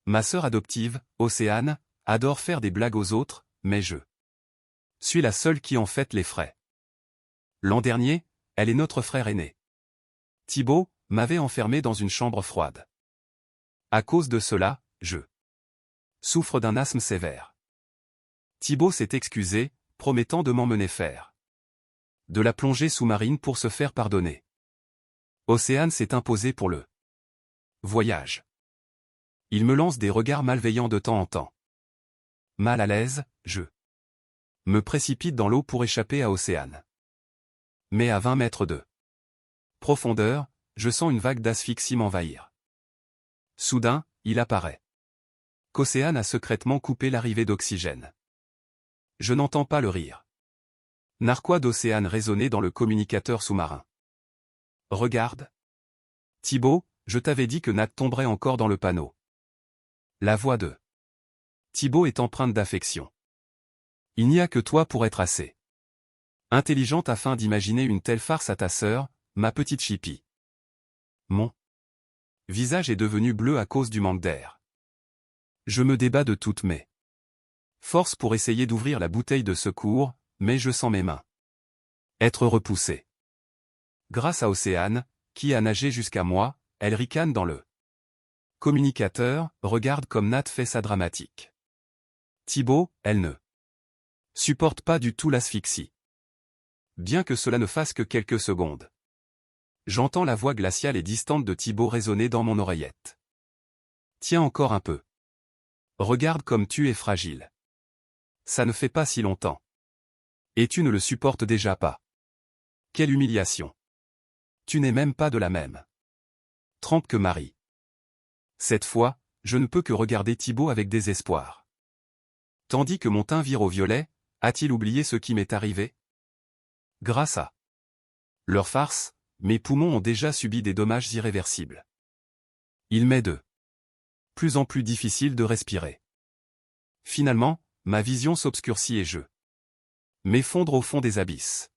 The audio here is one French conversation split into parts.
Ma sœur adoptive, Océane, adore faire des blagues aux autres, mais je suis la seule qui en fait les frais. L'an dernier, elle et notre frère aîné, Thibaut, m'avaient enfermé dans une chambre froide. À cause de cela, je souffre d'un asthme sévère. Thibaut s'est excusé, promettant de m'emmener faire de la plongée sous-marine pour se faire pardonner. Océane s'est imposée pour le voyage. Il me lance des regards malveillants de temps en temps. Mal à l'aise, je me précipite dans l'eau pour échapper à Océane. Mais à 20 mètres de profondeur, je sens une vague d'asphyxie m'envahir. Soudain, il apparaît qu'Océane a secrètement coupé l'arrivée d'oxygène. Je n'entends pas le rire narquois d'Océane résonner dans le communicateur sous-marin. Regarde. Thibaut, je t'avais dit que Nat tomberait encore dans le panneau. La voix de Thibaut est empreinte d'affection. Il n'y a que toi pour être assez intelligente afin d'imaginer une telle farce à ta sœur, ma petite chipie. Mon visage est devenu bleu à cause du manque d'air. Je me débats de toutes mes forces pour essayer d'ouvrir la bouteille de secours, mais je sens mes mains être repoussées. Grâce à Océane, qui a nagé jusqu'à moi, elle ricane dans le communicateur, regarde comme Nat fait sa dramatique. Thibaut, elle ne supporte pas du tout l'asphyxie. Bien que cela ne fasse que quelques secondes. J'entends la voix glaciale et distante de Thibaut résonner dans mon oreillette. Tiens encore un peu. Regarde comme tu es fragile. Ça ne fait pas si longtemps. Et tu ne le supportes déjà pas. Quelle humiliation. Tu n'es même pas de la même trempe que Marie. Cette fois, je ne peux que regarder Thibaut avec désespoir. Tandis que mon teint vire au violet, a-t-il oublié ce qui m'est arrivé? Grâce à leur farce, mes poumons ont déjà subi des dommages irréversibles. Il m'est de plus en plus difficile de respirer. Finalement, ma vision s'obscurcit et je m'effondre au fond des abysses.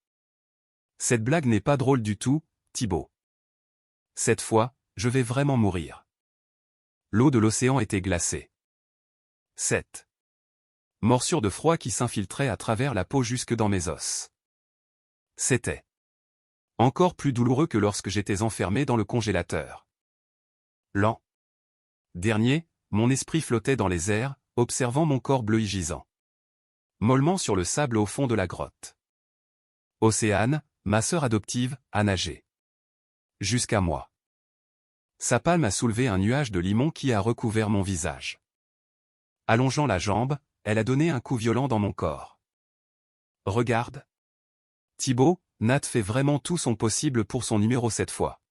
Cette blague n'est pas drôle du tout, Thibaut. Cette fois, je vais vraiment mourir. L'eau de l'océan était glacée. Cette morsure de froid qui s'infiltrait à travers la peau jusque dans mes os. C'était encore plus douloureux que lorsque j'étais enfermé dans le congélateur. L'an dernier, mon esprit flottait dans les airs, observant mon corps bleu gisant mollement sur le sable au fond de la grotte. Océane, ma sœur adoptive, a nagé jusqu'à moi. Sa palme a soulevé un nuage de limon qui a recouvert mon visage. Allongeant la jambe, elle a donné un coup violent dans mon corps. Regarde. Thibaut, Nat fait vraiment tout son possible pour son numéro cette fois.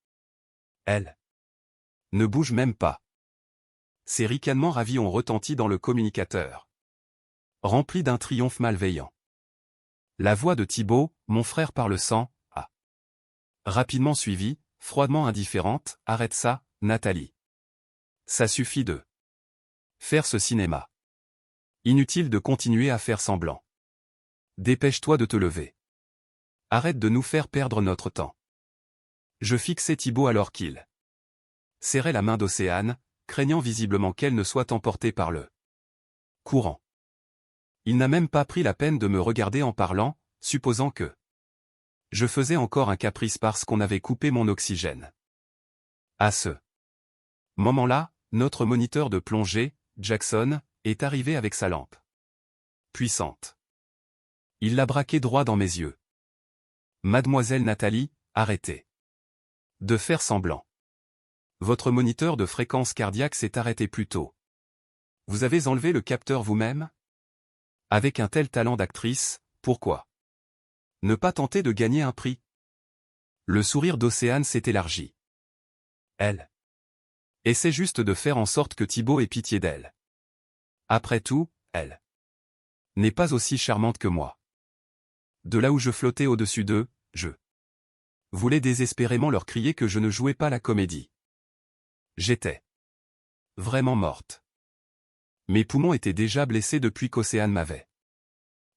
Elle ne bouge même pas. Ses ricanements ravis ont retenti dans le communicateur, rempli d'un triomphe malveillant. La voix de Thibaut, mon frère par le sang, a rapidement suivi, froidement indifférente, arrête ça, Nathalie. Ça suffit de faire ce cinéma. Inutile de continuer à faire semblant. Dépêche-toi de te lever. Arrête de nous faire perdre notre temps. Je fixai Thibaut alors qu'il serrait la main d'Océane, craignant visiblement qu'elle ne soit emportée par le courant. Il n'a même pas pris la peine de me regarder en parlant, supposant que je faisais encore un caprice parce qu'on avait coupé mon oxygène. À ce moment-là, notre moniteur de plongée, Jackson, est arrivé avec sa lampe puissante. Il l'a braqué droit dans mes yeux. Mademoiselle Nathalie, arrêtez de faire semblant. Votre moniteur de fréquence cardiaque s'est arrêté plus tôt. Vous avez enlevé le capteur vous-même? Avec un tel talent d'actrice, pourquoi ne pas tenter de gagner un prix? Le sourire d'Océane s'est élargi. Elle essaie juste de faire en sorte que Thibaut ait pitié d'elle. Après tout, elle n'est pas aussi charmante que moi. De là où je flottais au-dessus d'eux, je voulais désespérément leur crier que je ne jouais pas la comédie. J'étais vraiment morte. Mes poumons étaient déjà blessés depuis qu'Océane m'avait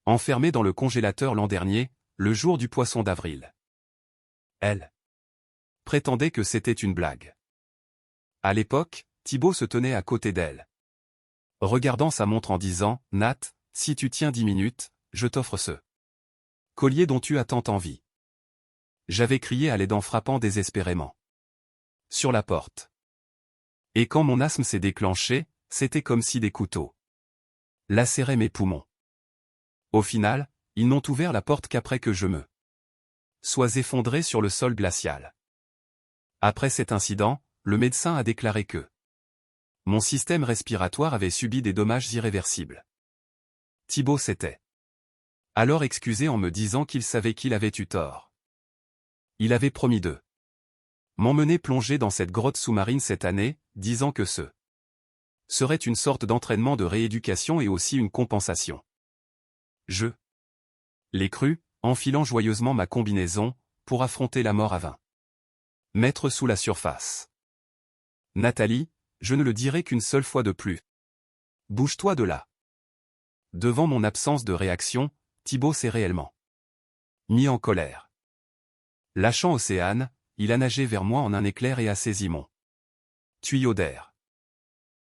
enfermé dans le congélateur l'an dernier, le jour du poisson d'avril. Elle prétendait que c'était une blague. À l'époque, Thibaut se tenait à côté d'elle. regardant sa montre en disant « Nat, si tu tiens 10 minutes, je t'offre ce collier dont tu as tant envie. » J'avais crié à l'aide en frappant désespérément sur la porte. Et quand mon asthme s'est déclenché, c'était comme si des couteaux lacéraient mes poumons. Au final, ils n'ont ouvert la porte qu'après que je me sois effondré sur le sol glacial. Après cet incident, le médecin a déclaré que mon système respiratoire avait subi des dommages irréversibles. Thibaut s'était alors excusé en me disant qu'il savait qu'il avait eu tort. Il avait promis de m'emmener plonger dans cette grotte sous-marine cette année, disant que ce serait une sorte d'entraînement de rééducation et aussi une compensation. Je l'ai cru, enfilant joyeusement ma combinaison, pour affronter la mort à 20 mètres sous la surface. Nathalie, je ne le dirai qu'une seule fois de plus. Bouge-toi de là. Devant mon absence de réaction, Thibaut s'est réellement mis en colère. Lâchant Océane, il a nagé vers moi en un éclair et a saisi mon tuyau d'air.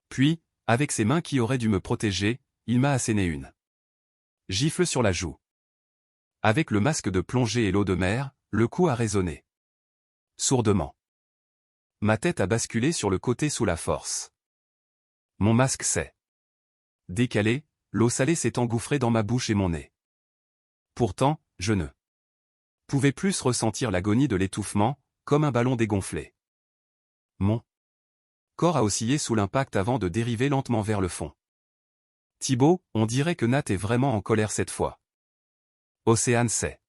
Puis, avec ses mains qui auraient dû me protéger, il m'a asséné une gifle sur la joue. Avec le masque de plongée et l'eau de mer, le coup a résonné sourdement. Ma tête a basculé sur le côté sous la force. Mon masque s'est décalé, l'eau salée s'est engouffrée dans ma bouche et mon nez. Pourtant, je ne pouvais plus ressentir l'agonie de l'étouffement, comme un ballon dégonflé. Mon corps a oscillé sous l'impact avant de dériver lentement vers le fond. Thibaut, on dirait que Nat est vraiment en colère cette fois. Océane s'est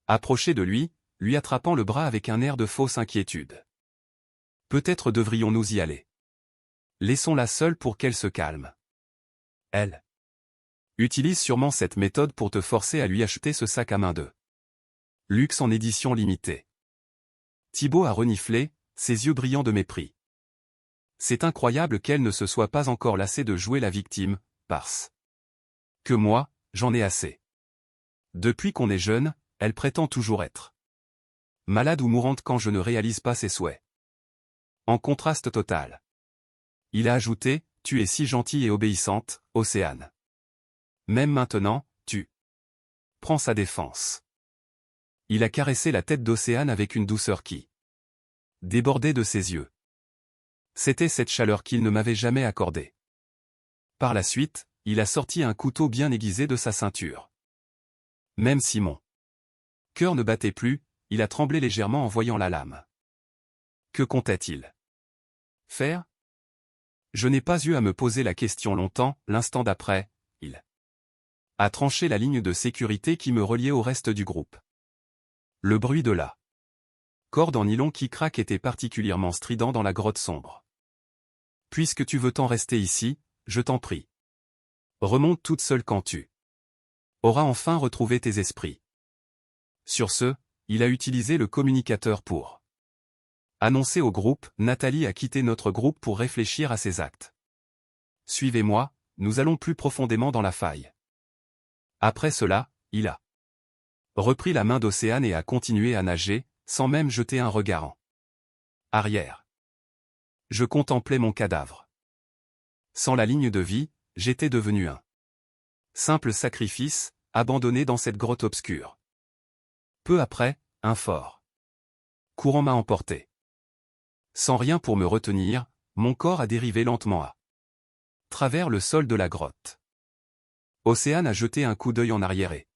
approchée de lui attrapant le bras avec un air de fausse inquiétude. Peut-être devrions-nous y aller. Laissons-la seule pour qu'elle se calme. Elle utilise sûrement cette méthode pour te forcer à lui acheter ce sac à main de luxe en édition limitée. Thibaut a reniflé, ses yeux brillants de mépris. C'est incroyable qu'elle ne se soit pas encore lassée de jouer la victime, parce que moi, j'en ai assez. Depuis qu'on est jeune, elle prétend toujours être malade ou mourante quand je ne réalise pas ses souhaits. En contraste total. Il a ajouté, tu es si gentille et obéissante, Océane. Même maintenant, tu prends sa défense. Il a caressé la tête d'Océane avec une douceur qui débordait de ses yeux. C'était cette chaleur qu'il ne m'avait jamais accordée. Par la suite, il a sorti un couteau bien aiguisé de sa ceinture. Même si mon cœur ne battait plus, il a tremblé légèrement en voyant la lame. Que comptait-il faire? Je n'ai pas eu à me poser la question longtemps, l'instant d'après, il a tranché la ligne de sécurité qui me reliait au reste du groupe. Le bruit de la corde en nylon qui craque était particulièrement strident dans la grotte sombre. Puisque tu veux tant rester ici, je t'en prie. Remonte toute seule quand tu auras enfin retrouvé tes esprits. Sur ce, il a utilisé le communicateur pour annoncer au groupe, Nathalie a quitté notre groupe pour réfléchir à ses actes. Suivez-moi, nous allons plus profondément dans la faille. Après cela, il a repris la main d'Océane et a continué à nager, sans même jeter un regard en arrière. Je contemplais mon cadavre. Sans la ligne de vie, j'étais devenu un simple sacrifice, abandonné dans cette grotte obscure. Peu après, un fort courant m'a emporté. Sans rien pour me retenir, mon corps a dérivé lentement à travers le sol de la grotte. Océane a jeté un coup d'œil en arrière et,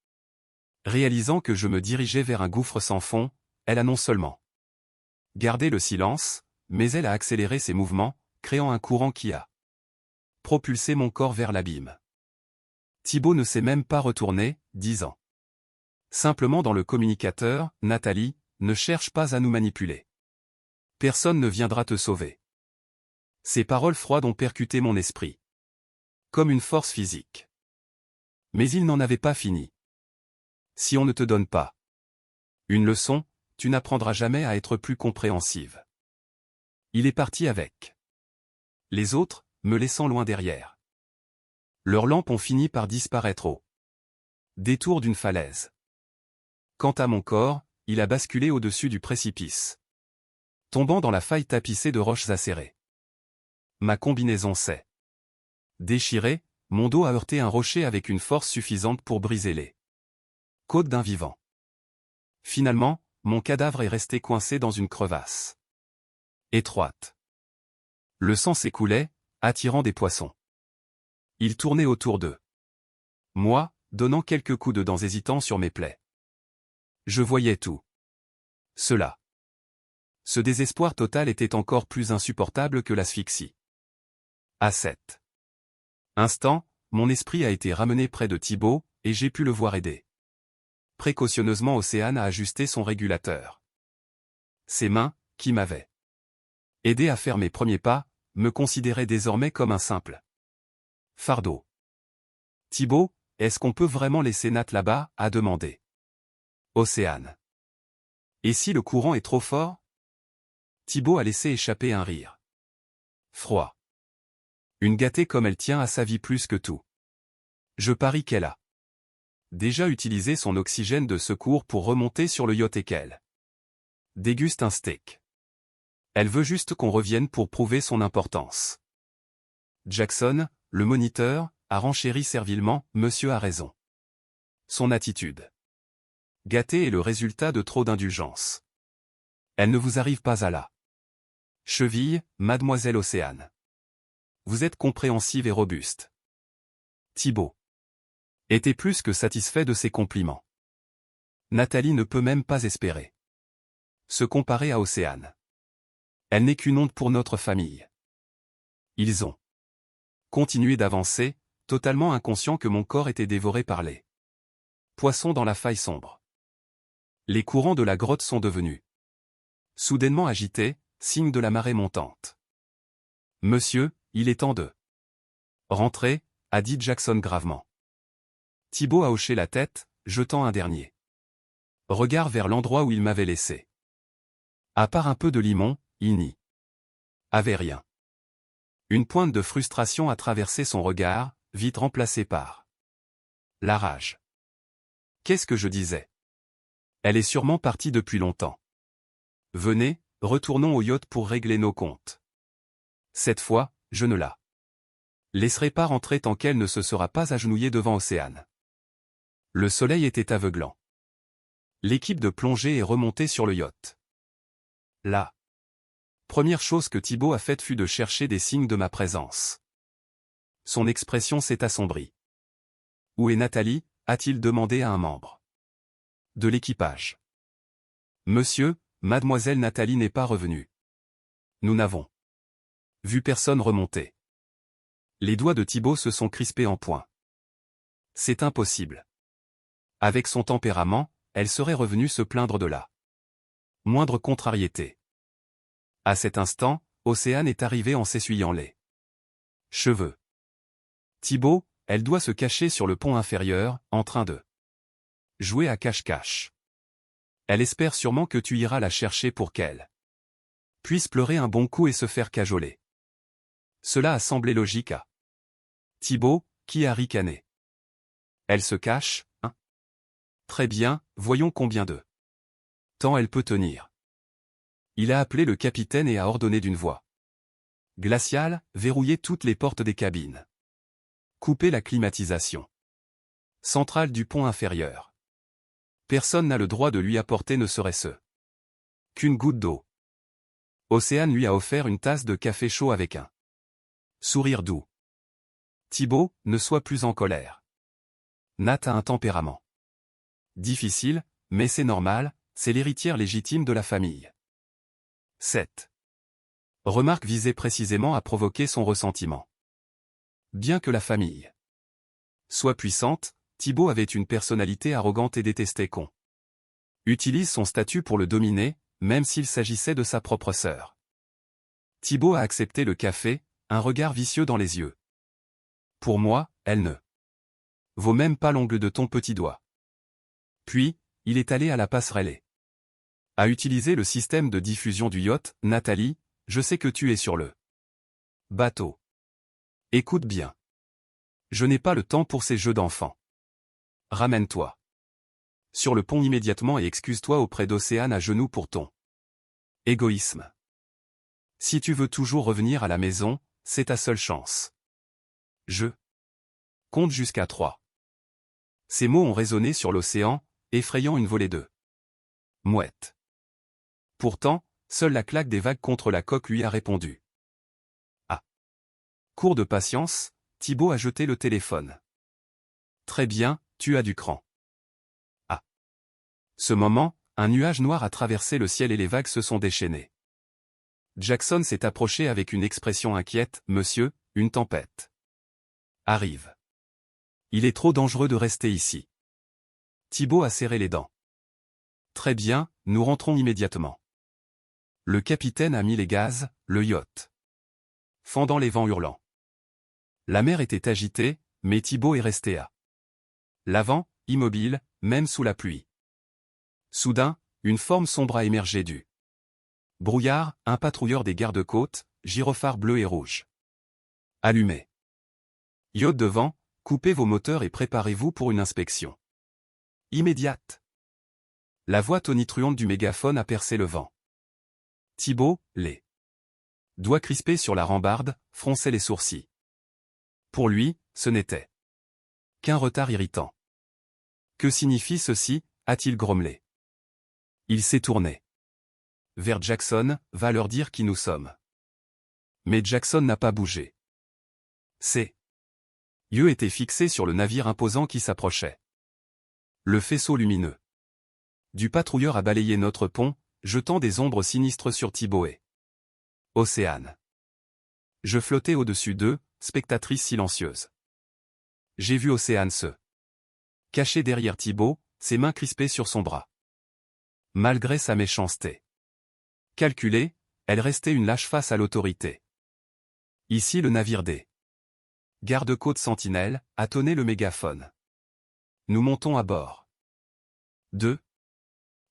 réalisant que je me dirigeais vers un gouffre sans fond, elle a non seulement gardé le silence, mais elle a accéléré ses mouvements, créant un courant qui a propulsé mon corps vers l'abîme. Thibaut ne s'est même pas retourné, disant simplement dans le communicateur, Nathalie, ne cherche pas à nous manipuler. Personne ne viendra te sauver. Ces paroles froides ont percuté mon esprit. Comme une force physique. Mais il n'en avait pas fini. Si on ne te donne pas une leçon, tu n'apprendras jamais à être plus compréhensive. Il est parti avec les autres, me laissant loin derrière. Leurs lampes ont fini par disparaître au détour d'une falaise. Quant à mon corps, il a basculé au-dessus du précipice, tombant dans la faille tapissée de roches acérées. Ma combinaison s'est Déchiré, mon dos a heurté un rocher avec une force suffisante pour briser les côtes d'un vivant. Finalement, mon cadavre est resté coincé dans une crevasse étroite. Le sang s'écoulait, attirant des poissons. Ils tournaient autour d'eux. Moi, donnant quelques coups de dents hésitants sur mes plaies. Je voyais tout. Cela. Ce désespoir total était encore plus insupportable que l'asphyxie. À cet instant, mon esprit a été ramené près de Thibaut, et j'ai pu le voir aider précautionneusement Océane à ajuster son régulateur. Ses mains, qui m'avaient aidé à faire mes premiers pas, me considéraient désormais comme un simple fardeau. Thibaut, est-ce qu'on peut vraiment laisser Nat là-bas, a demandé Océane. Et si le courant est trop fort? Thibaut a laissé échapper un rire froid. Une gâtée comme elle tient à sa vie plus que tout. Je parie qu'elle a déjà utilisé son oxygène de secours pour remonter sur le yacht et qu'elle déguste un steak. Elle veut juste qu'on revienne pour prouver son importance. Jackson, le moniteur, a renchéri servilement, monsieur a raison. Son attitude gâtée est le résultat de trop d'indulgence. Elle ne vous arrive pas à la cheville, mademoiselle Océane. Vous êtes compréhensive et robuste. Thibaut était plus que satisfait de ses compliments. Nathalie ne peut même pas espérer se comparer à Océane. Elle n'est qu'une honte pour notre famille. Ils ont continué d'avancer, totalement inconscients que mon corps était dévoré par les poissons dans la faille sombre. Les courants de la grotte sont devenus soudainement agités, signe de la marée montante. Monsieur, il est temps de rentrer, a dit Jackson gravement. Thibaut a hoché la tête, jetant un dernier regard vers l'endroit où il m'avait laissé. À part un peu de limon, il n'y avait rien. Une pointe de frustration a traversé son regard, vite remplacée par la rage. Qu'est-ce que je disais? Elle est sûrement partie depuis longtemps. Venez, retournons au yacht pour régler nos comptes. Cette fois, je ne la laisserai pas rentrer tant qu'elle ne se sera pas agenouillée devant Océane. Le soleil était aveuglant. L'équipe de plongée est remontée sur le yacht. La première chose que Thibaut a faite fut de chercher des signes de ma présence. Son expression s'est assombrie. Où est Nathalie? A-t-il demandé à un membre de l'équipage. Monsieur, mademoiselle Nathalie n'est pas revenue. Nous n'avons vu personne remonter. Les doigts de Thibaut se sont crispés en poing. C'est impossible. Avec son tempérament, elle serait revenue se plaindre de la moindre contrariété. À cet instant, Océane est arrivée en s'essuyant les cheveux. Thibaut, elle doit se cacher sur le pont inférieur, en train de jouer à cache-cache. Elle espère sûrement que tu iras la chercher pour qu'elle puisse pleurer un bon coup et se faire cajoler. Cela a semblé logique à Thibaut, qui a ricané. Elle se cache, hein? Très bien, voyons combien de temps elle peut tenir. Il a appelé le capitaine et a ordonné d'une voix glaciale, verrouiller toutes les portes des cabines. Couper la climatisation centrale du pont inférieur. Personne n'a le droit de lui apporter ne serait-ce qu'une goutte d'eau. Océane lui a offert une tasse de café chaud avec un sourire doux. Thibaut, ne sois plus en colère. Nat a un tempérament difficile, mais c'est normal, c'est l'héritière légitime de la famille. 7. Remarque visait précisément à provoquer son ressentiment. Bien que la famille soit puissante, Thibaut avait une personnalité arrogante et détestait qu'on utilise son statut pour le dominer, même s'il s'agissait de sa propre sœur. Thibaut a accepté le café, un regard vicieux dans les yeux. Pour moi, elle ne vaut même pas l'ongle de ton petit doigt. Puis, il est allé à la passerelle et a utilisé le système de diffusion du yacht. Nathalie, je sais que tu es sur le bateau. Écoute bien. Je n'ai pas le temps pour ces jeux d'enfants. Ramène-toi sur le pont immédiatement et excuse-toi auprès d'Océane à genoux pour ton égoïsme. Si tu veux toujours revenir à la maison, c'est ta seule chance. Je compte jusqu'à 3. Ces mots ont résonné sur l'océan, effrayant une volée de mouettes. Pourtant, seule la claque des vagues contre la coque lui a répondu. Ah. Cours de patience, Thibaut a jeté le téléphone. Très bien, tu as du cran. Ah. Ce moment, un nuage noir a traversé le ciel et les vagues se sont déchaînées. Jackson s'est approché avec une expression inquiète. Monsieur, une tempête arrive. Il est trop dangereux de rester ici. Thibaut a serré les dents. Très bien, nous rentrons immédiatement. Le capitaine a mis les gaz, le yacht fendant les vents hurlants. La mer était agitée, mais Thibaut est resté à l'avant, immobile, même sous la pluie. Soudain, une forme sombre a émergé du brouillard, un patrouilleur des gardes-côtes, gyrophare bleu et rouge. Allumé. Yacht devant, coupez vos moteurs et préparez-vous pour une inspection immédiate. La voix tonitruante du mégaphone a percé le vent. Thibaut, les doigts crispés sur la rambarde, fronçait les sourcils. Pour lui, ce n'était qu'un retard irritant. Que signifie ceci, a-t-il grommelé. Il s'est tourné vers Jackson, va leur dire qui nous sommes. Mais Jackson n'a pas bougé. Ses yeux étaient fixés sur le navire imposant qui s'approchait. Le faisceau lumineux du patrouilleur a balayé notre pont, jetant des ombres sinistres sur Thibaut et Océane. Je flottais au-dessus d'eux, spectatrice silencieuse. J'ai vu Océane se cacher derrière Thibaut, ses mains crispées sur son bras. Malgré sa méchanceté calculée, elle restait une lâche face à l'autorité. Ici le navire des garde-côtes Sentinelle, a tonné le mégaphone. Nous montons à bord. 2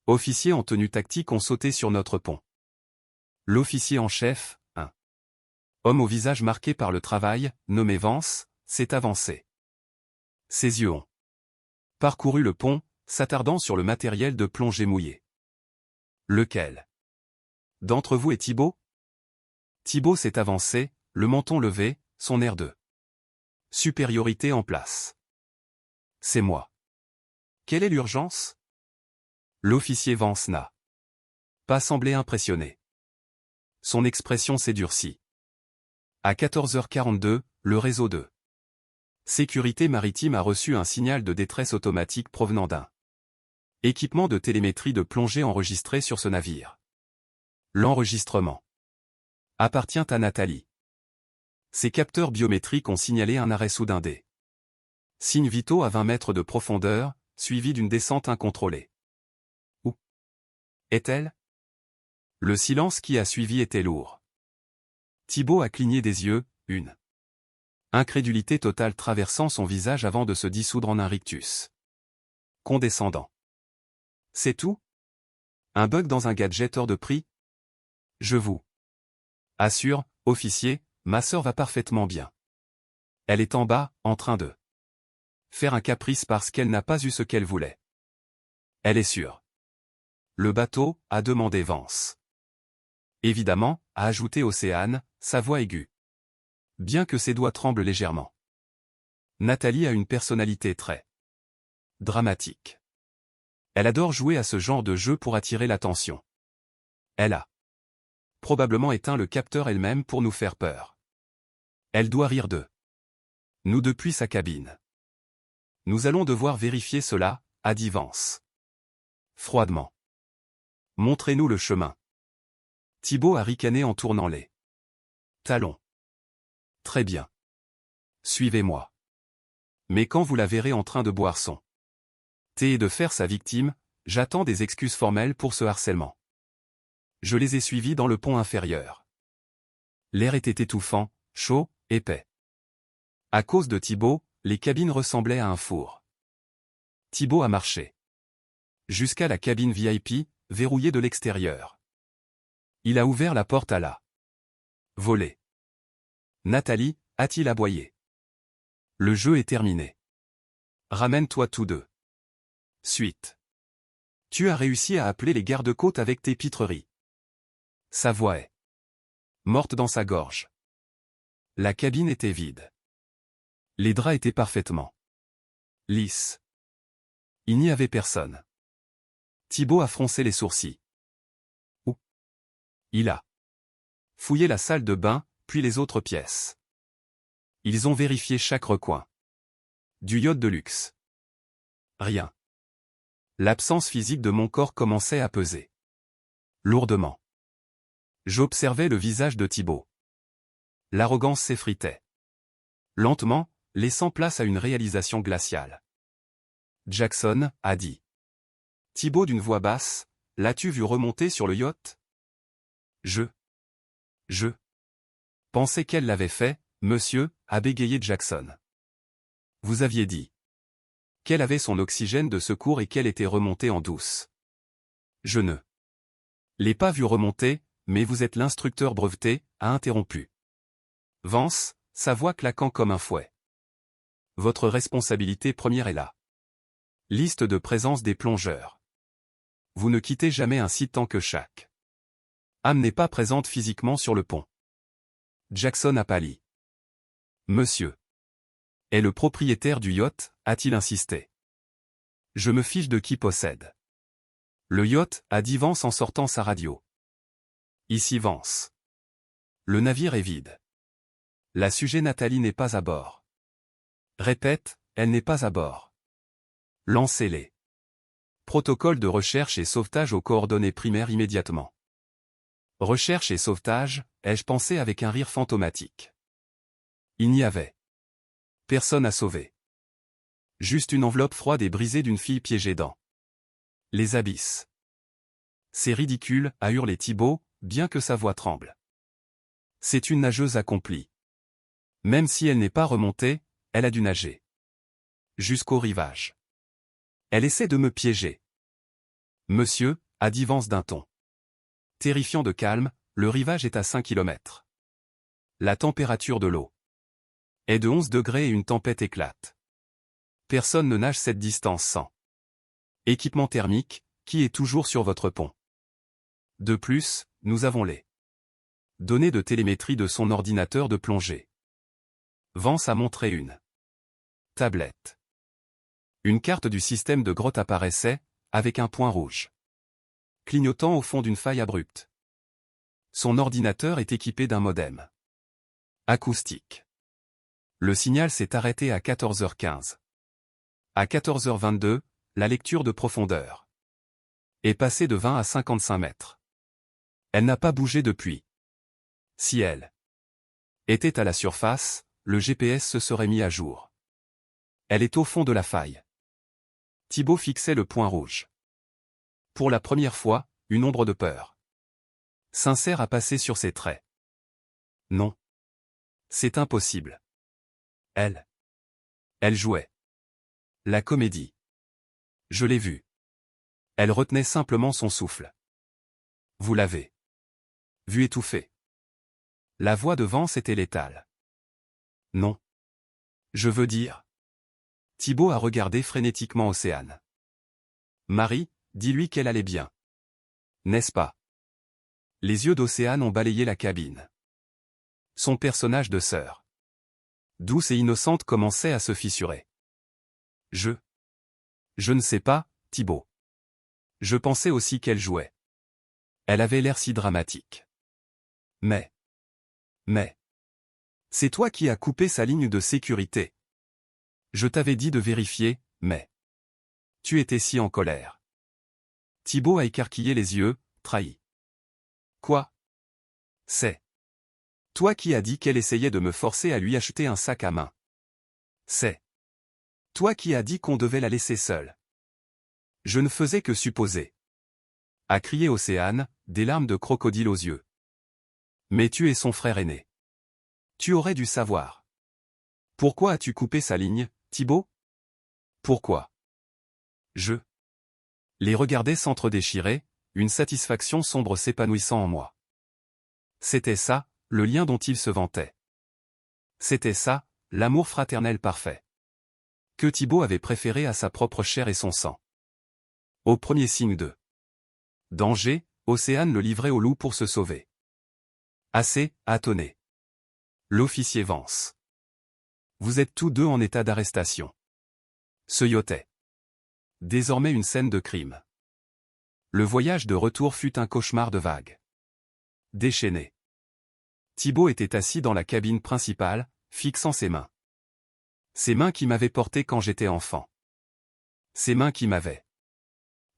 officiers en tenue tactique ont sauté sur notre pont. L'officier en chef, un homme au visage marqué par le travail, nommé Vance, s'est avancé. Ses yeux ont parcouru le pont, s'attardant sur le matériel de plongée mouillé. Lequel d'entre vous est Thibaut? Thibaut s'est avancé, le menton levé, son air de supériorité en place. C'est moi. Quelle est l'urgence? L'officier Vance n'a pas semblé impressionné. Son expression s'est durcie. À 14h42, le réseau de sécurité maritime a reçu un signal de détresse automatique provenant d'un équipement de télémétrie de plongée enregistré sur ce navire. L'enregistrement appartient à Nathalie. Ses capteurs biométriques ont signalé un arrêt soudain des signes vitaux à 20 mètres de profondeur, suivi d'une descente incontrôlée. Où est-elle? Le silence qui a suivi était lourd. Thibaut a cligné des yeux, une incrédulité totale traversant son visage avant de se dissoudre en un rictus condescendant. C'est tout? Un bug dans un gadget hors de prix? Je vous assure, officier, ma sœur va parfaitement bien. Elle est en bas, en train de faire un caprice parce qu'elle n'a pas eu ce qu'elle voulait. Elle est sûre. Le bateau, a demandé Vance. Évidemment, a ajouté Océane, sa voix aiguë. Bien que ses doigts tremblent légèrement. Nathalie a une personnalité très dramatique. Elle adore jouer à ce genre de jeu pour attirer l'attention. Elle a probablement éteint le capteur elle-même pour nous faire peur. Elle doit rire de nous depuis sa cabine. Nous allons devoir vérifier cela, a dit Vance. Froidement. Montrez-nous le chemin. Thibaut a ricané en tournant les talons. Très bien. Suivez-moi. Mais quand vous la verrez en train de boire son thé et de faire sa victime, j'attends des excuses formelles pour ce harcèlement. Je les ai suivis dans le pont inférieur. L'air était étouffant, chaud, épais. À cause de Thibaut, les cabines ressemblaient à un four. Thibaut a marché jusqu'à la cabine VIP, verrouillée de l'extérieur. Il a ouvert la porte à la volée. Nathalie, a-t-il aboyé. Le jeu est terminé. Ramène-toi tous deux. Suite. Tu as réussi à appeler les gardes-côtes avec tes pitreries. Sa voix est morte dans sa gorge. La cabine était vide. Les draps étaient parfaitement lisses. Il n'y avait personne. Thibaut a froncé les sourcils. Où? Il a fouillé la salle de bain, puis les autres pièces. Ils ont vérifié chaque recoin. Du yacht de luxe. Rien. L'absence physique de mon corps commençait à peser. Lourdement. J'observais le visage de Thibaut. L'arrogance s'effritait. Lentement, laissant place à une réalisation glaciale. Jackson a dit. Thibaut d'une voix basse, l'as-tu vu remonter sur le yacht? Je pensais qu'elle l'avait fait, monsieur, a bégayé Jackson. Vous aviez dit qu'elle avait son oxygène de secours et qu'elle était remontée en douce. Je ne l'ai pas vu remonter, mais vous êtes l'instructeur breveté, a interrompu Vance, sa voix claquant comme un fouet. Votre responsabilité première est là. Liste de présence des plongeurs. Vous ne quittez jamais un site tant que chaque âme n'est pas présente physiquement sur le pont. Jackson a pâli. Monsieur est le propriétaire du yacht, a-t-il insisté. Je me fiche de qui possède le yacht, a dit Vance en sortant sa radio. Ici Vance. Le navire est vide. La sujet Nathalie n'est pas à bord. Répète, elle n'est pas à bord. Lancez-les. Protocole de recherche et sauvetage aux coordonnées primaires immédiatement. Recherche et sauvetage, ai-je pensé avec un rire fantomatique. Il n'y avait personne à sauver. Juste une enveloppe froide et brisée d'une fille piégée dans les abysses. C'est ridicule, a hurlé Thibaut, bien que sa voix tremble. C'est une nageuse accomplie. Même si elle n'est pas remontée, elle a dû nager jusqu'au rivage. Elle essaie de me piéger. Monsieur, a dit Vance d'un ton terrifiant de calme, le rivage est à 5 kilomètres. La température de l'eau est de 11 degrés et une tempête éclate. Personne ne nage cette distance sans équipement thermique, qui est toujours sur votre pont. De plus, nous avons les données de télémétrie de son ordinateur de plongée. Vance a montré une tablette. Une carte du système de grotte apparaissait, avec un point rouge clignotant au fond d'une faille abrupte. Son ordinateur est équipé d'un modem acoustique. Le signal s'est arrêté à 14h15. À 14h22, la lecture de profondeur est passée de 20 à 55 mètres. Elle n'a pas bougé depuis. Si elle était à la surface, le GPS se serait mis à jour. Elle est au fond de la faille. Thibaut fixait le point rouge. Pour la première fois, une ombre de peur sincère a passé sur ses traits. Non. C'est impossible. Elle jouait la comédie. Je l'ai vue. Elle retenait simplement son souffle. Vous l'avez vue étouffer. La voix de Vance était létale. Non. Je veux dire. Thibaut a regardé frénétiquement Océane. Marie, dis-lui qu'elle allait bien. N'est-ce pas? Les yeux d'Océane ont balayé la cabine. Son personnage de sœur douce et innocente commençait à se fissurer. Je ne sais pas, Thibaut. Je pensais aussi qu'elle jouait. Elle avait l'air si dramatique. Mais, c'est toi qui as coupé sa ligne de sécurité. Je t'avais dit de vérifier, mais tu étais si en colère. Thibaut a écarquillé les yeux, trahi. Quoi? C'est toi qui as dit qu'elle essayait de me forcer à lui acheter un sac à main. C'est toi qui as dit qu'on devait la laisser seule. Je ne faisais que supposer. A crié Océane, des larmes de crocodile aux yeux. Mais tu es son frère aîné. Tu aurais dû savoir. Pourquoi as-tu coupé sa ligne, Thibaut? Pourquoi? Je les regardais s'entre-déchirer, une satisfaction sombre s'épanouissant en moi. C'était ça, le lien dont il se vantait. C'était ça, l'amour fraternel parfait. Que Thibaut avait préféré à sa propre chair et son sang. Au premier signe de danger, Océane le livrait au loup pour se sauver. Assez, a tonné l'officier Vance. Vous êtes tous deux en état d'arrestation. Se yotait. Désormais une scène de crime. Le voyage de retour fut un cauchemar de vagues. Déchaîné. Thibaut était assis dans la cabine principale, fixant ses mains. Ces mains qui m'avaient porté quand j'étais enfant. Ces mains qui m'avaient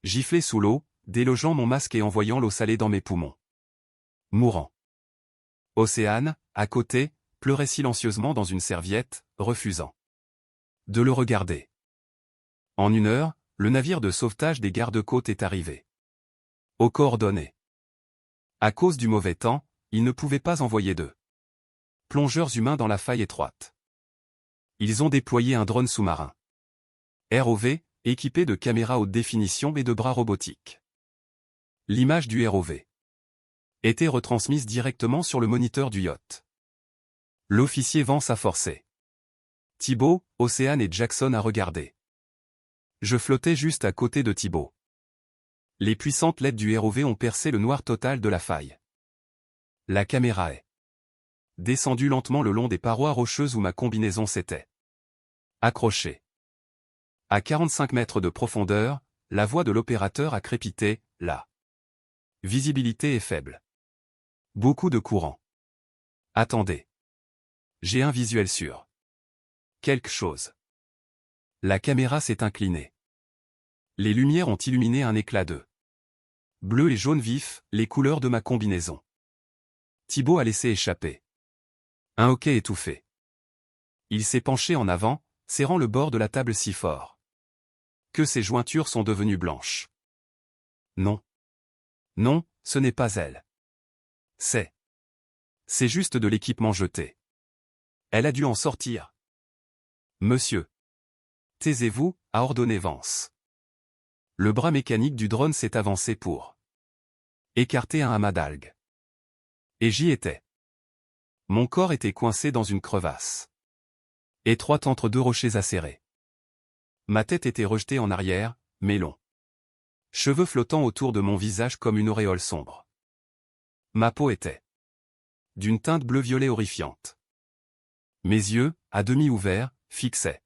giflé sous l'eau, délogeant mon masque et envoyant l'eau salée dans mes poumons. Mourant. Océane, à côté, pleurait silencieusement dans une serviette, refusant de le regarder. En 1 heure, le navire de sauvetage des gardes-côtes est arrivé. Aux coordonnées. À cause du mauvais temps, ils ne pouvaient pas envoyer de plongeurs humains dans la faille étroite. Ils ont déployé un drone sous-marin. ROV, équipé de caméras haute définition et de bras robotiques. L'image du ROV était retransmise directement sur le moniteur du yacht. L'officier Vance a forcé Thibaut, Océane et Jackson à regarder. Je flottais juste à côté de Thibaut. Les puissantes LED du ROV ont percé le noir total de la faille. La caméra est descendue lentement le long des parois rocheuses où ma combinaison s'était accrochée. À 45 mètres de profondeur, la voix de l'opérateur a crépité, la visibilité est faible. Beaucoup de courant. Attendez. J'ai un visuel sur quelque chose. La caméra s'est inclinée. Les lumières ont illuminé un éclat de bleu et jaune vif, les couleurs de ma combinaison. Thibaut a laissé échapper un hoquet étouffé. Il s'est penché en avant, serrant le bord de la table si fort que ses jointures sont devenues blanches. Non. Non, ce n'est pas elle. C'est juste de l'équipement jeté. Elle a dû en sortir. Monsieur. Taisez-vous, a ordonné Vance. Le bras mécanique du drone s'est avancé pour écarter un amas d'algues. Et j'y étais. Mon corps était coincé dans une crevasse étroite entre 2 rochers acérés. Ma tête était rejetée en arrière, mes longs cheveux flottant autour de mon visage comme une auréole sombre. Ma peau était d'une teinte bleu-violet horrifiante. Mes yeux, à demi ouverts, fixaient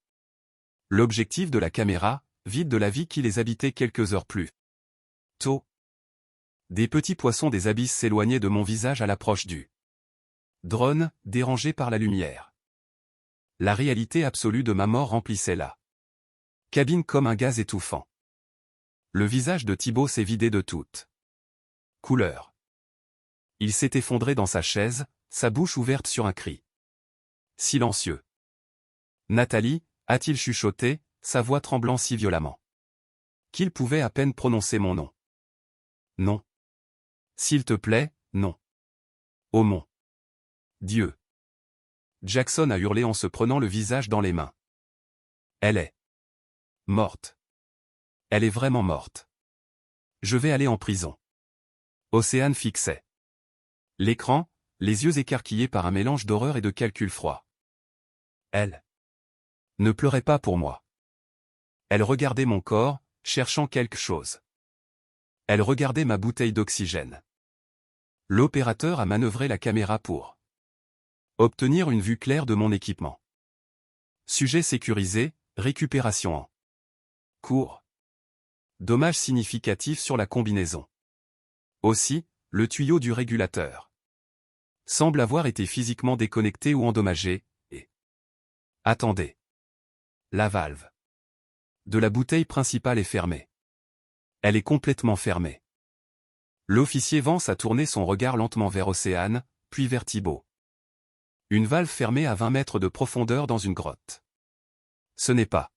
l'objectif de la caméra, vide de la vie qui les habitait quelques heures plus tôt. Des petits poissons des abysses s'éloignaient de mon visage à l'approche du drone, dérangé par la lumière. La réalité absolue de ma mort remplissait la cabine comme un gaz étouffant. Le visage de Thibaut s'est vidé de toute couleur. Il s'est effondré dans sa chaise, sa bouche ouverte sur un cri silencieux. Nathalie, a-t-il chuchoté, sa voix tremblant si violemment qu'il pouvait à peine prononcer mon nom. Non. S'il te plaît, non. Oh mon Dieu. Jackson a hurlé en se prenant le visage dans les mains. Elle est morte. Elle est vraiment morte. Je vais aller en prison. Océane fixait l'écran, les yeux écarquillés par un mélange d'horreur et de calcul froid. Elle ne pleurait pas pour moi. Elle regardait mon corps, cherchant quelque chose. Elle regardait ma bouteille d'oxygène. L'opérateur a manœuvré la caméra pour obtenir une vue claire de mon équipement. Sujet sécurisé, récupération en cours. Dommage significatif sur la combinaison. Aussi, le tuyau du régulateur semble avoir été physiquement déconnecté ou endommagé, et... Attendez. La valve de la bouteille principale est fermée. Elle est complètement fermée. L'officier Vance a tourné son regard lentement vers Océane, puis vers Thibaut. Une valve fermée à 20 mètres de profondeur dans une grotte. Ce n'est pas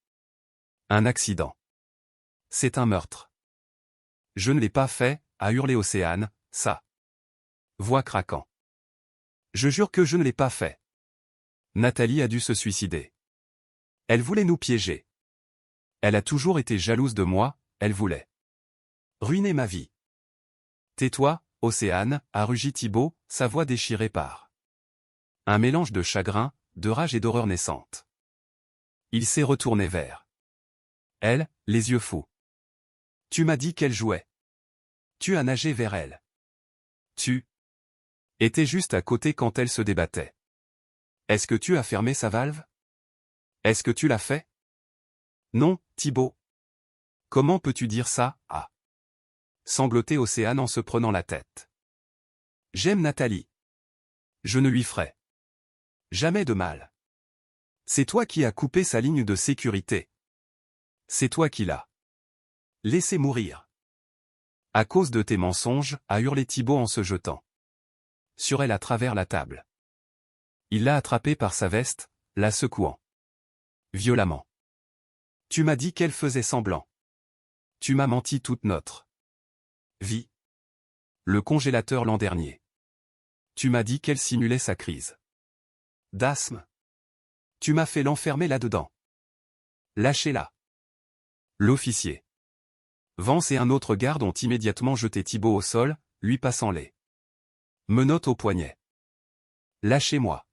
un accident. C'est un meurtre. Je ne l'ai pas fait, a hurlé Océane, sa voix craquant. Je jure que je ne l'ai pas fait. Nathalie a dû se suicider. Elle voulait nous piéger. Elle a toujours été jalouse de moi, elle voulait ruiner ma vie. Tais-toi, Océane, a rugi Thibaut, sa voix déchirée par un mélange de chagrin, de rage et d'horreur naissante. Il s'est retourné vers elle, les yeux fous. Tu m'as dit qu'elle jouait. Tu as nagé vers elle. Tu étais juste à côté quand elle se débattait. Est-ce que tu as fermé sa valve? Est-ce que tu l'as fait? Non, Thibaut. Comment peux-tu dire ça, ah? Sanglotait Océane en se prenant la tête. J'aime Nathalie. Je ne lui ferai jamais de mal. C'est toi qui as coupé sa ligne de sécurité. C'est toi qui l'as laissé mourir. À cause de tes mensonges, a hurlé Thibaut en se jetant sur elle à travers la table. Il l'a attrapée par sa veste, la secouant violemment. Tu m'as dit qu'elle faisait semblant. Tu m'as menti toute notre vie. Le congélateur l'an dernier. Tu m'as dit qu'elle simulait sa crise d'asthme. Tu m'as fait l'enfermer là-dedans. Lâchez-la. L'officier Vance et un autre garde ont immédiatement jeté Thibaut au sol, lui passant les menottes au poignet. Lâchez-moi.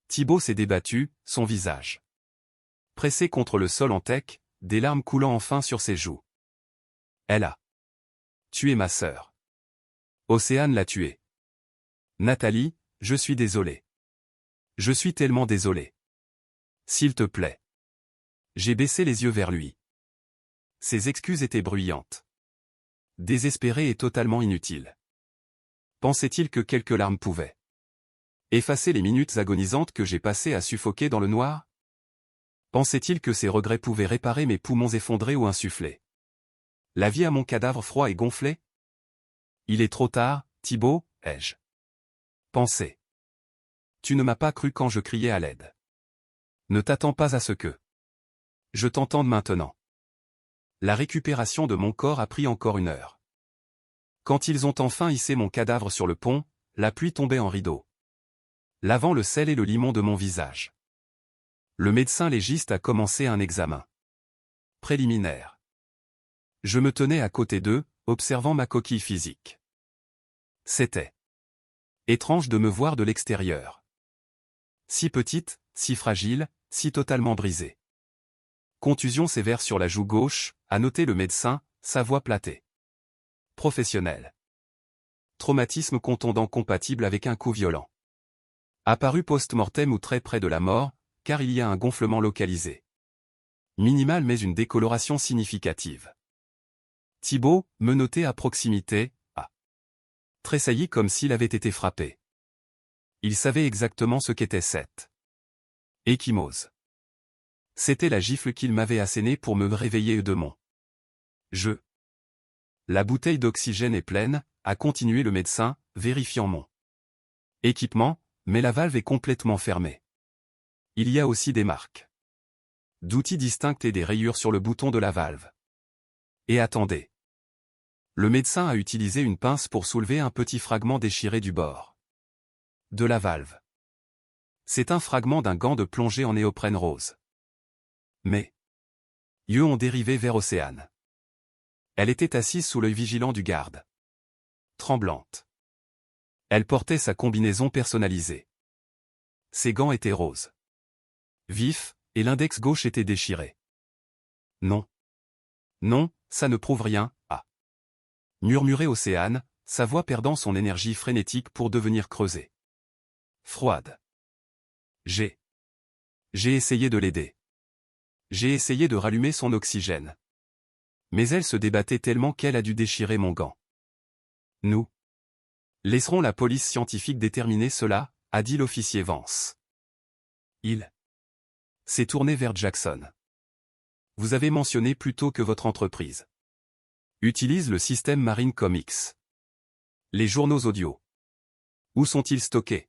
Thibaut s'est débattu, son visage pressé contre le sol en teck, des larmes coulant enfin sur ses joues. Elle a tué ma sœur. Océane l'a tuée. Nathalie, je suis désolé. Je suis tellement désolé. S'il te plaît. J'ai baissé les yeux vers lui. Ses excuses étaient bruyantes. Désespérées et totalement inutiles. Pensait-il que quelques larmes pouvaient effacer les minutes agonisantes que j'ai passées à suffoquer dans le noir? Pensait-il que ses regrets pouvaient réparer mes poumons effondrés ou insuffler la vie à mon cadavre froid et gonflé? Il est trop tard, Thibaut, ai-je pensé. Tu ne m'as pas cru quand je criais à l'aide. Ne t'attends pas à ce que je t'entende maintenant. La récupération de mon corps a pris encore 1 heure. Quand ils ont enfin hissé mon cadavre sur le pont, la pluie tombait en rideau, lavant le sel et le limon de mon visage. Le médecin légiste a commencé un examen préliminaire. Je me tenais à côté d'eux, observant ma coquille physique. C'était étrange de me voir de l'extérieur. Si petite, si fragile, si totalement brisée. Contusion sévère sur la joue gauche, a noté le médecin, sa voix platée. Professionnel. Traumatisme contondant compatible avec un coup violent. Apparu post-mortem ou très près de la mort, car il y a un gonflement localisé. Minimal mais une décoloration significative. Thibaut, menotté à proximité, a tressailli comme s'il avait été frappé. Il savait exactement ce qu'était cette ecchymose. C'était la gifle qu'il m'avait assénée pour me réveiller de mon jeu. La bouteille d'oxygène est pleine, a continué le médecin, vérifiant mon équipement, mais la valve est complètement fermée. Il y a aussi des marques d'outils distincts et des rayures sur le bouton de la valve. Et attendez. Le médecin a utilisé une pince pour soulever un petit fragment déchiré du bord de la valve. C'est un fragment d'un gant de plongée en néoprène rose. Mais yeux ont dérivé vers Océane. Elle était assise sous l'œil vigilant du garde. Tremblante. Elle portait sa combinaison personnalisée. Ses gants étaient roses. Vifs, et l'index gauche était déchiré. Non. Non, ça ne prouve rien, a murmuré Océane, sa voix perdant son énergie frénétique pour devenir creusée. Froide. J'ai essayé de l'aider. J'ai essayé de rallumer son oxygène. Mais elle se débattait tellement qu'elle a dû déchirer mon gant. Nous laisserons la police scientifique déterminer cela, a dit l'officier Vance. Il s'est tourné vers Jackson. Vous avez mentionné plus tôt que votre entreprise utilise le système Marine Comics. Les journaux audio. Où sont-ils stockés?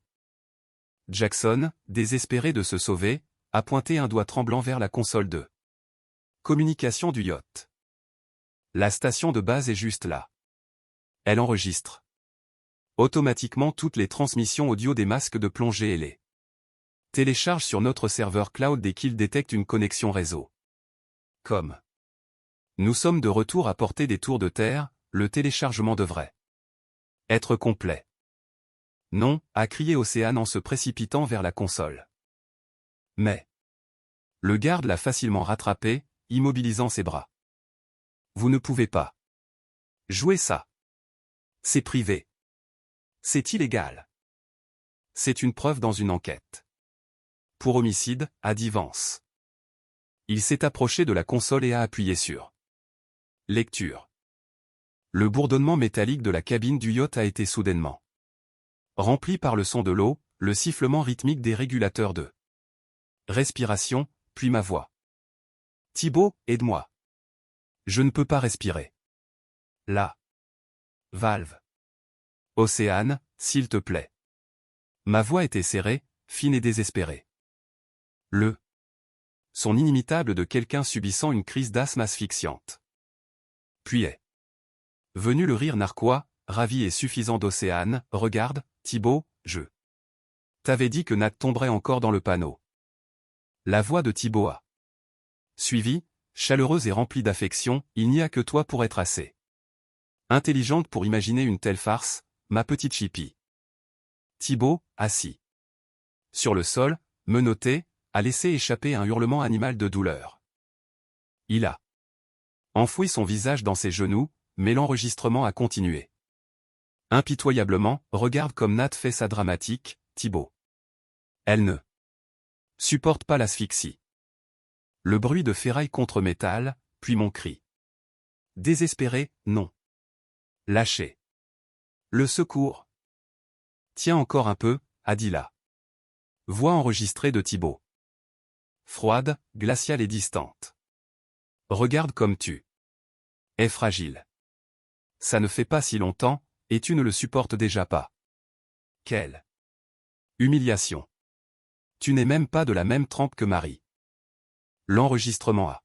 Jackson, désespéré de se sauver, a pointé un doigt tremblant vers la console de communication du yacht. La station de base est juste là. Elle enregistre automatiquement toutes les transmissions audio des masques de plongée et les télécharge sur notre serveur cloud dès qu'il détecte une connexion réseau. Comme nous sommes de retour à portée des tours de terre, le téléchargement devrait être complet. Non, a crié Océane en se précipitant vers la console. Mais le garde l'a facilement rattrapé, immobilisant ses bras. Vous ne pouvez pas jouer ça. C'est privé. C'est illégal. C'est une preuve dans une enquête pour homicide, a dit Vance. Il s'est approché de la console et a appuyé sur Lecture. Le bourdonnement métallique de la cabine du yacht a été soudainement rempli par le son de l'eau, le sifflement rythmique des régulateurs de respiration, puis ma voix. Thibaut, aide-moi. Je ne peux pas respirer. La valve. Océane, s'il te plaît. Ma voix était serrée, fine et désespérée. Le son inimitable de quelqu'un subissant une crise d'asthme asphyxiante. Puis est venu le rire narquois, ravi et suffisant d'Océane. Regarde, Thibaut, je t'avais dit que Nat tomberait encore dans le panneau. La voix de Thibaut a suivi, chaleureuse et remplie d'affection. Il n'y a que toi pour être assez intelligente pour imaginer une telle farce, ma petite chipie. Thibaut, assis sur le sol, menotté, a laissé échapper un hurlement animal de douleur. Il a enfoui son visage dans ses genoux, mais l'enregistrement a continué. Impitoyablement, regarde comme Nat fait sa dramatique, Thibaut. Elle ne supporte pas l'asphyxie. Le bruit de ferraille contre métal, puis mon cri. Désespéré, non. Lâché. Le secours. Tiens encore un peu, a dit la voix enregistrée de Thibaut. Froide, glaciale et distante. Regarde comme tu es fragile. Ça ne fait pas si longtemps, et tu ne le supportes déjà pas. Quelle humiliation. Tu n'es même pas de la même trempe que Marie. L'enregistrement a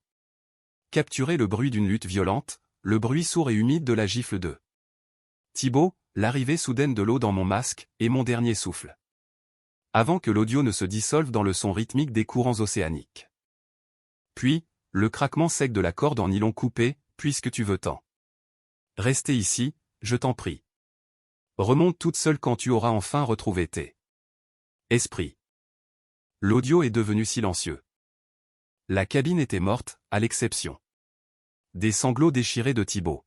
capturé le bruit d'une lutte violente, le bruit sourd et humide de la gifle de Thibaut, l'arrivée soudaine de l'eau dans mon masque, et mon dernier souffle. Avant que l'audio ne se dissolve dans le son rythmique des courants océaniques. Puis, le craquement sec de la corde en nylon coupé, puisque tu veux tant rester ici, je t'en prie. Remonte toute seule quand tu auras enfin retrouvé tes esprits. L'audio est devenu silencieux. La cabine était morte, à l'exception des sanglots déchirés de Thibaut.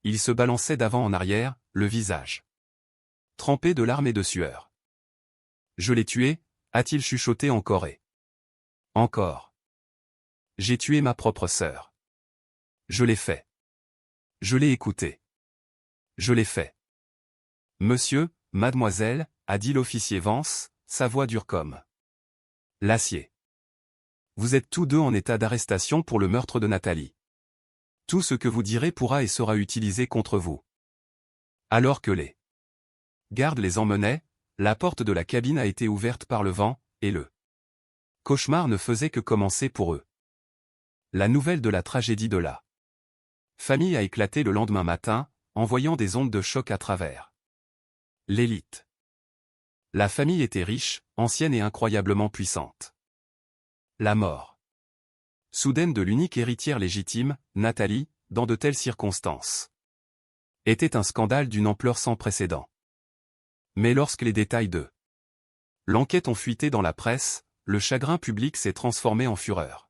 Il se balançait d'avant en arrière, le visage trempé de larmes et de sueur. Je l'ai tué, a-t-il chuchoté encore et encore. J'ai tué ma propre sœur. Je l'ai fait. Je l'ai écouté. Je l'ai fait. Monsieur, mademoiselle, a dit l'officier Vance, sa voix dure comme l'acier. Vous êtes tous deux en état d'arrestation pour le meurtre de Nathalie. Tout ce que vous direz pourra et sera utilisé contre vous. Alors que les gardes les emmenaient, la porte de la cabine a été ouverte par le vent, et le cauchemar ne faisait que commencer pour eux. La nouvelle de la tragédie de la famille a éclaté le lendemain matin, envoyant des ondes de choc à travers l'élite. La famille était riche, ancienne et incroyablement puissante. La mort soudaine de l'unique héritière légitime, Nathalie, dans de telles circonstances, était un scandale d'une ampleur sans précédent. Mais lorsque les détails de l'enquête ont fuité dans la presse, le chagrin public s'est transformé en fureur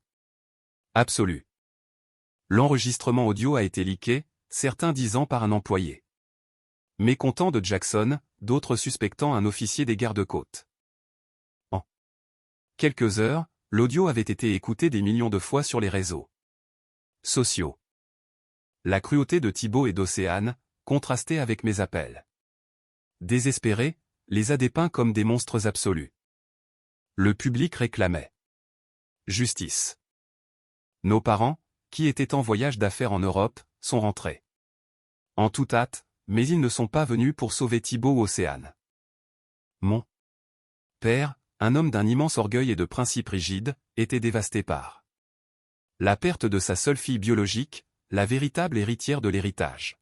absolue. L'enregistrement audio a été leaké, certains disant par un employé mécontent de Jackson, d'autres suspectant un officier des gardes-côtes. En quelques heures, l'audio avait été écouté des millions de fois sur les réseaux sociaux. La cruauté de Thibaut et d'Océane, contrastait avec mes appels désespérés, les a dépeints comme des monstres absolus. Le public réclamait justice. Nos parents, qui étaient en voyage d'affaires en Europe, sont rentrés en toute hâte, mais ils ne sont pas venus pour sauver Thibaut ou Océane. Mon père, un homme d'un immense orgueil et de principes rigides, était dévasté par la perte de sa seule fille biologique, la véritable héritière de l'héritage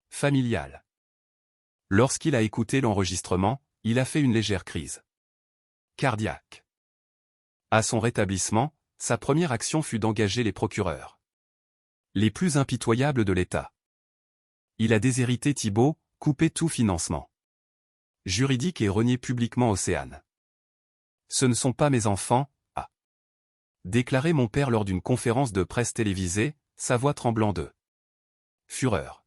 familial. Lorsqu'il a écouté l'enregistrement, il a fait une légère crise cardiaque. À son rétablissement, sa première action fut d'engager les procureurs les plus impitoyables de l'État. Il a déshérité Thibaut, coupé tout financement juridique et renié publiquement Océane. Ce ne sont pas mes enfants, a déclaré mon père lors d'une conférence de presse télévisée, sa voix tremblant de fureur.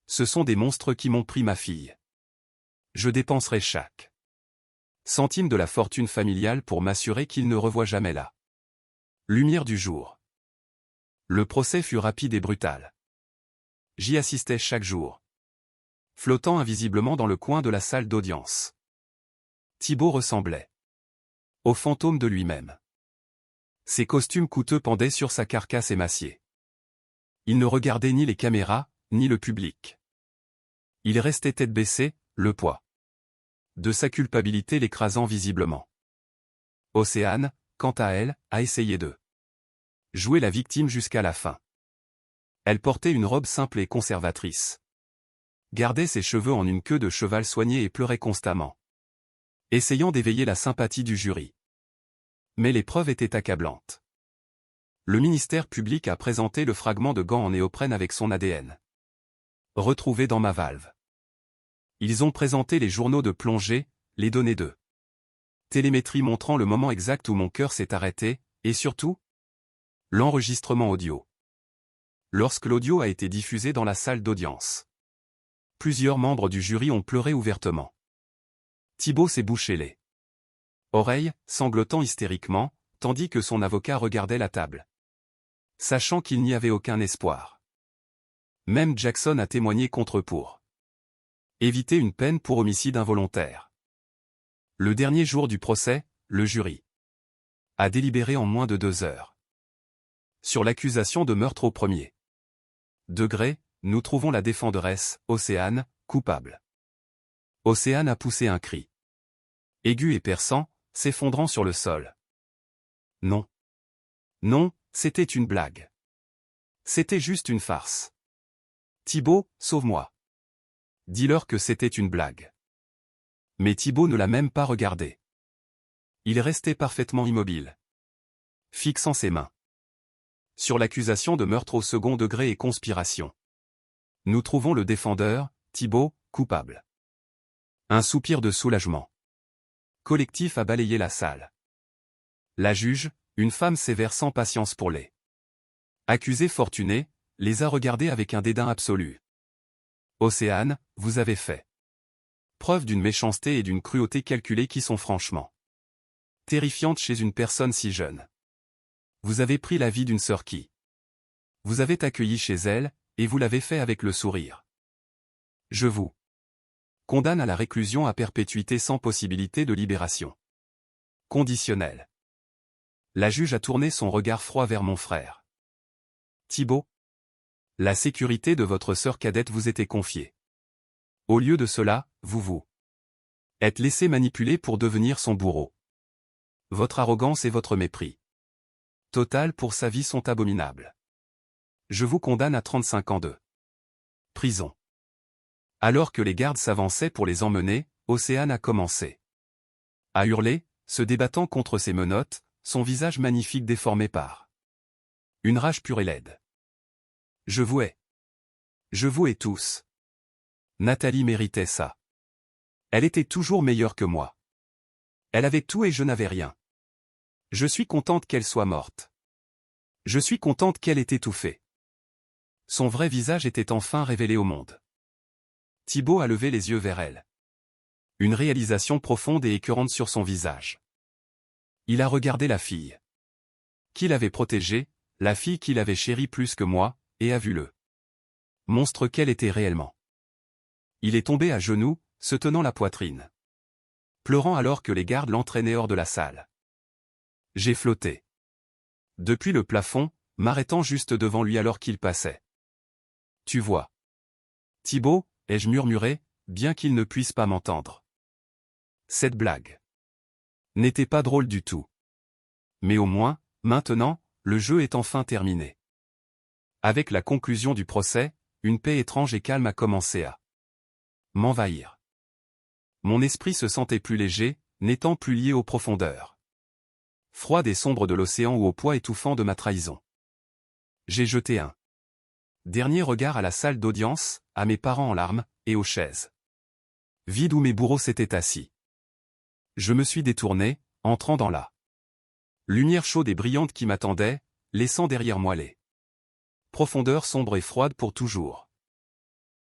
Ce sont des monstres qui m'ont pris ma fille. Je dépenserai chaque centime de la fortune familiale pour m'assurer qu'ils ne revoient jamais la Lumière du jour. Le procès fut rapide et brutal. J'y assistais chaque jour. Flottant invisiblement dans le coin de la salle d'audience. Thibaut ressemblait au fantôme de lui-même. Ses costumes coûteux pendaient sur sa carcasse émaciée. Il ne regardait ni les caméras, ni le public. Il restait tête baissée, le poids de sa culpabilité l'écrasant visiblement. Océane, quant à elle, a essayé de jouer la victime jusqu'à la fin. Elle portait une robe simple et conservatrice. Gardait ses cheveux en une queue de cheval soignée et pleurait constamment, essayant d'éveiller la sympathie du jury. Mais l'épreuve était accablante. Le ministère public a présenté le fragment de gant en néoprène avec son ADN retrouvé dans ma valve. Ils ont présenté les journaux de plongée, les données de télémétrie montrant le moment exact où mon cœur s'est arrêté, et surtout, l'enregistrement audio. Lorsque l'audio a été diffusé dans la salle d'audience, plusieurs membres du jury ont pleuré ouvertement. Thibaut s'est bouché les oreilles, sanglotant hystériquement, tandis que son avocat regardait la table, sachant qu'il n'y avait aucun espoir. Même Jackson a témoigné contre eux pour éviter une peine pour homicide involontaire. Le dernier jour du procès, le jury a délibéré en moins de 2 heures. Sur l'accusation de meurtre au premier degré, nous trouvons la défenderesse, Océane, coupable. Océane a poussé un cri aigu et perçant, s'effondrant sur le sol. Non. Non, c'était une blague. C'était juste une farce. Thibaut, sauve-moi. Dis-leur que c'était une blague. Mais Thibaut ne l'a même pas regardé. Il restait parfaitement immobile, fixant ses mains sur l'accusation de meurtre au second degré et conspiration. Nous trouvons le défendeur, Thibaut, coupable. Un soupir de soulagement collectif a balayé la salle. La juge, une femme sévère sans patience pour les accusés fortunés, les a regardés avec un dédain absolu. Océane, vous avez fait preuve d'une méchanceté et d'une cruauté calculée qui sont franchement terrifiantes chez une personne si jeune. Vous avez pris la vie d'une sœur qui vous avez accueillie chez elle, et vous l'avez fait avec le sourire. Je vous condamne à la réclusion à perpétuité sans possibilité de libération conditionnelle. La juge a tourné son regard froid vers mon frère. Thibaut, la sécurité de votre sœur cadette vous était confiée. Au lieu de cela, vous êtes laissé manipuler pour devenir son bourreau. Votre arrogance et votre mépris total pour sa vie sont abominables. Je vous condamne à 35 ans de prison. Alors que les gardes s'avançaient pour les emmener, Océane a commencé à hurler, se débattant contre ses menottes, son visage magnifique déformé par une rage pure et laide. Je vous hais. Je vous hais tous. Nathalie méritait ça. Elle était toujours meilleure que moi. Elle avait tout et je n'avais rien. Je suis contente qu'elle soit morte. Je suis contente qu'elle ait étouffé. Son vrai visage était enfin révélé au monde. Thibaut a levé les yeux vers elle. Une réalisation profonde et écœurante sur son visage. Il a regardé la fille qu'il avait protégée, la fille qu'il avait chérie plus que moi, et a vu le monstre qu'elle était réellement. Il est tombé à genoux, se tenant la poitrine, pleurant alors que les gardes l'entraînaient hors de la salle. J'ai flotté depuis le plafond, m'arrêtant juste devant lui alors qu'il passait. Tu vois. Thibaut, ai-je murmuré, bien qu'il ne puisse pas m'entendre. Cette blague n'était pas drôle du tout. Mais au moins, maintenant, le jeu est enfin terminé. Avec la conclusion du procès, une paix étrange et calme a commencé à m'envahir. Mon esprit se sentait plus léger, n'étant plus lié aux profondeurs froides et sombres de l'océan ou au poids étouffant de ma trahison. J'ai jeté un dernier regard à la salle d'audience, à mes parents en larmes, et aux chaises vides où mes bourreaux s'étaient assis. Je me suis détourné, entrant dans la lumière chaude et brillante qui m'attendait, laissant derrière moi les profondeurs sombres et froides pour toujours.